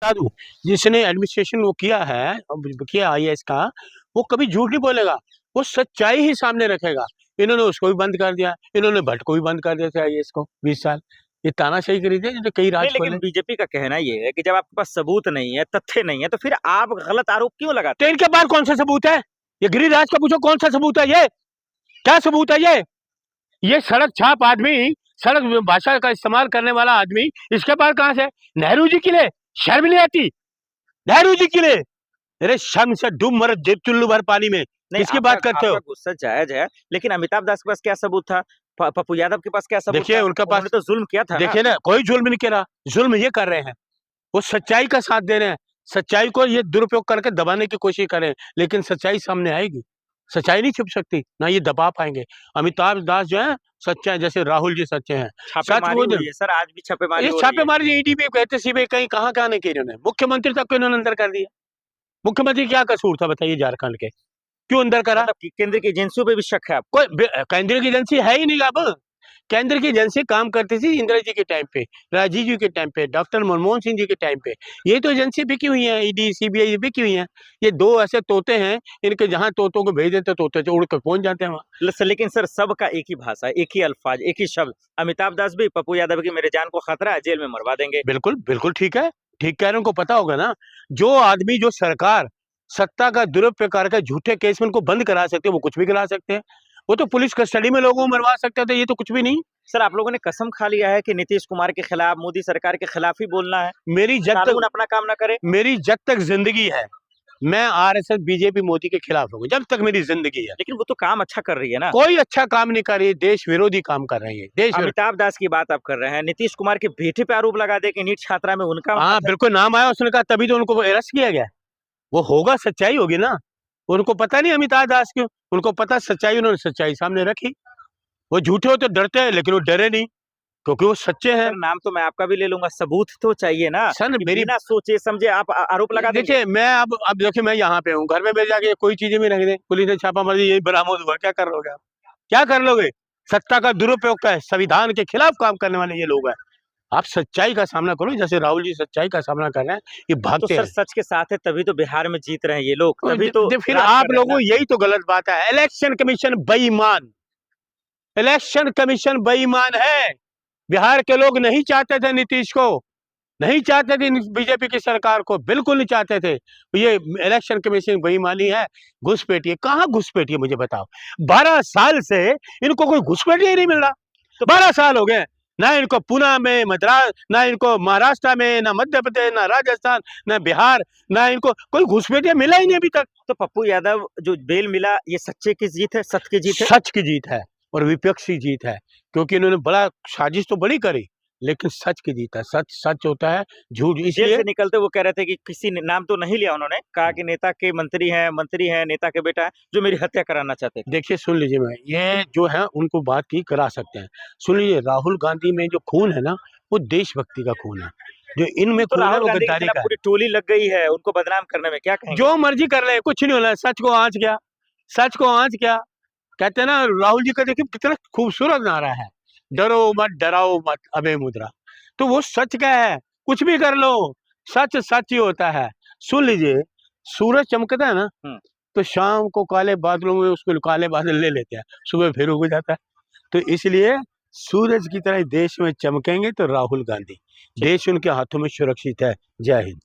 बता दूं, जिसने एडमिनिस्ट्रेशन वो किया है, किया आईएएस का, वो कभी झूठ नहीं बोलेगा, वो सच्चाई ही सामने रखेगा। इन्होंने उसको भी बंद कर दिया, इन्होंने भट्ट को भी बंद कर दिया था आईएएस को 20 साल। ये तानाशाही करी थी जो कई नहीं, राज लेकिन खोले। बीजेपी का कहना ये है कि जब आपके पास सबूत नहीं है, तथ्य नहीं है, तो फिर आप गलत आरोप क्यों लगाते तो इनके पास कौन सा सबूत है? ये गिरिराज का पूछो कौन सा सबूत है? ये क्या सबूत है? ये सड़क छाप आदमी, सड़क भाषा का इस्तेमाल करने वाला आदमी, इसके पास कहां से? नेहरू जी के लिए शर्म नहीं आती? नेहरू जी के लिए अरे शर्म से डूब मर जेब चुल्लू भर पानी में। नहीं, किसकी बात करते हो? आपका गुस्सा जायज है, लेकिन अमिताभ दास के पास क्या सबूत था? पप्पू यादव के पास क्या सबूत देखिए था? उनके पास, उन्होंने तो जुल्म किया था ना। देखिए ना, कोई जुल्म नहीं करा। जुल्म ये कर रहे हैं, वो सच्चाई का साथ दे रहे हैं, सच्चाई को ये दुरुपयोग करके दबाने की कोशिश कर रहे हैं, लेकिन सच्चाई सामने आएगी। सच्चाई नहीं छुप सकती, ना ये दबा पाएंगे। अमिताभ दास जो है सच्चे हैं, जैसे राहुल जी सच्चे हैं। सच छापेमारी वो हुई है सर, आज भी छापेमारी ये हो रही है। छापेमारी ईडी पे कहते सीबीआई कहीं कहाँ नहीं की इन्होंने। मुख्यमंत्री तक को इन्होंने अंदर कर दिया। मुख्यमंत्री क्या कसूर था बताइए झारखंड के? क्यों अंदर करा? मतलब कि केंद्र की एजेंसियों पे भी शक है आपको? कोई केंद्र की एजेंसी है ही नहीं अब। केंद्र की एजेंसी काम करती थी इंदिरा जी के टाइम पे, राजीव जी के टाइम पे, डॉक्टर मनमोहन सिंह जी के टाइम पे। ये तो एजेंसी बिकी हुई है, ईडी सीबीआई बिकी हुई है। ये दो ऐसे तोते हैं, इनके जहां तोतों को भेज देते तोते तो उड़ कर पहुंच जाते हैं वहां। लेकिन सर, सबका एक ही भाषा, एक ही अल्फाज, एक ही शब्द। अमिताभ दास भी पप्पू यादव की मेरे जान को खतरा है, जेल में मरवा देंगे। बिल्कुल बिल्कुल ठीक है, ठीक कह रहे हैं। उनको पता होगा ना, जो आदमी, जो सरकार सत्ता का दुरुपयोग करके झूठे केस में उनको बंद करा सकते हैं, वो कुछ भी करा सकते हैं। वो तो पुलिस कस्टडी में लोगों को मरवा सकते थे, ये तो कुछ भी नहीं। सर, आप लोगों ने कसम खा लिया है कि नीतीश कुमार के खिलाफ, मोदी सरकार के खिलाफ ही बोलना है, मेरी जब कानून तक अपना काम ना करे। मेरी जब तक जिंदगी है, मैं आरएसएस बीजेपी मोदी के खिलाफ हूँ, जब तक मेरी जिंदगी है। लेकिन वो तो काम अच्छा कर रही है ना। कोई अच्छा काम नहीं कर रही है, देश विरोधी काम कर रही है, देश विरोधी। अमिताभ दास की बात आप कर रहे हैं, नीतीश कुमार के बेटे पे आरोप लगा दे कि नीट छात्रा में उनका हाँ बिल्कुल, नाम आया उसने कहा, तभी तो उनको अरेस्ट किया गया। वो होगा, सच्चाई होगी ना। उनको पता नहीं अमिताभ दास क्यों, उनको पता सच्चाई, उन्होंने सच्चाई सामने रखी। वो झूठे हो तो डरते हैं, लेकिन वो डरे नहीं, क्योंकि वो सच्चे हैं। सर, नाम तो मैं आपका भी ले लूंगा, सबूत तो चाहिए ना। सर मेरी बिना सोचे समझे आप आरोप लगा देंगे। देखिए, मैं अब देखिए, मैं यहाँ पे हूँ, घर में ले जाके कोई चीजें भी रख दे, पुलिस ने छापा मार दी, यही बरामद हुआ, क्या कर लोगे आप? क्या कर लोगे? सत्ता का दुरुपयोग का, संविधान के खिलाफ काम करने वाले ये लोग हैं। आप सच्चाई का सामना करो, जैसे राहुल जी सच्चाई का सामना कर रहे हैं, ये तो भागते सर, हैं। सच के साथ है तभी तो बिहार में जीत रहे हैं ये लोग, तभी तो फिर राज आप कर रहे हैं लोगों, ना। यही तो गलत बात है। इलेक्शन कमीशन बेईमान, इलेक्शन कमीशन बेईमान है। बिहार के लोग नहीं चाहते थे नीतीश को, नहीं चाहते थे बीजेपी की सरकार को, बिल्कुल नहीं चाहते थे। ये इलेक्शन कमीशन बेईमानी है, घुसपैठी है। कहाँ घुसपैठी है मुझे बताओ? 12 साल से इनको कोई घुसपैठी ही नहीं मिल रहा। तो 12 साल हो गए, ना इनको पुणे में, मद्रास, ना इनको महाराष्ट्र में, ना मध्य प्रदेश, ना राजस्थान, ना बिहार, ना इनको कोई घुसपैठिया मिला ही नहीं अभी तक। तो पप्पू यादव जो बेल मिला, ये सच्चे की जीत है, सत्य की जीत है। सच की जीत है और विपक्ष की जीत है, क्योंकि इन्होंने बड़ा साजिश तो बड़ी करी, लेकिन सच की जीत है। सच सच होता है, झूठ जेल इसलिए। से निकलते वो कह रहे थे कि किसी ने नाम तो नहीं लिया, उन्होंने कहा कि नेता के मंत्री हैं, नेता के बेटा है जो मेरी हत्या कराना चाहते थे। देखिए सुन लीजिए, मैं ये जो है उनको बात की करा सकते हैं। सुन लीजिए, राहुल गांधी में जो खून है ना, वो देशभक्ति का खून है। जो इनमें तो खून है राहुल वो गांधी के गद्दारी खिलाफ का है। पूरी टोली लग गई है उनको बदनाम करने में, क्या कहेंगे? जो मर्जी कर ले, कुछ नहीं होना। सच को आंच गया, सच को आंच गया। कहते हैं ना, राहुल जी का देखिए कितना खूबसूरत नारा है, डरो मत डराओ मत अभय मुद्रा। तो वो सच का है, कुछ भी कर लो, सच सच ही होता है। सुन लीजिए, सूरज चमकता है ना, तो शाम को काले बादलों में उसको काले बादल ले लेते हैं, सुबह फिर उग जाता है। तो इसलिए सूरज की तरह देश में चमकेंगे तो राहुल गांधी, देश उनके हाथों में सुरक्षित है। जय हिंद।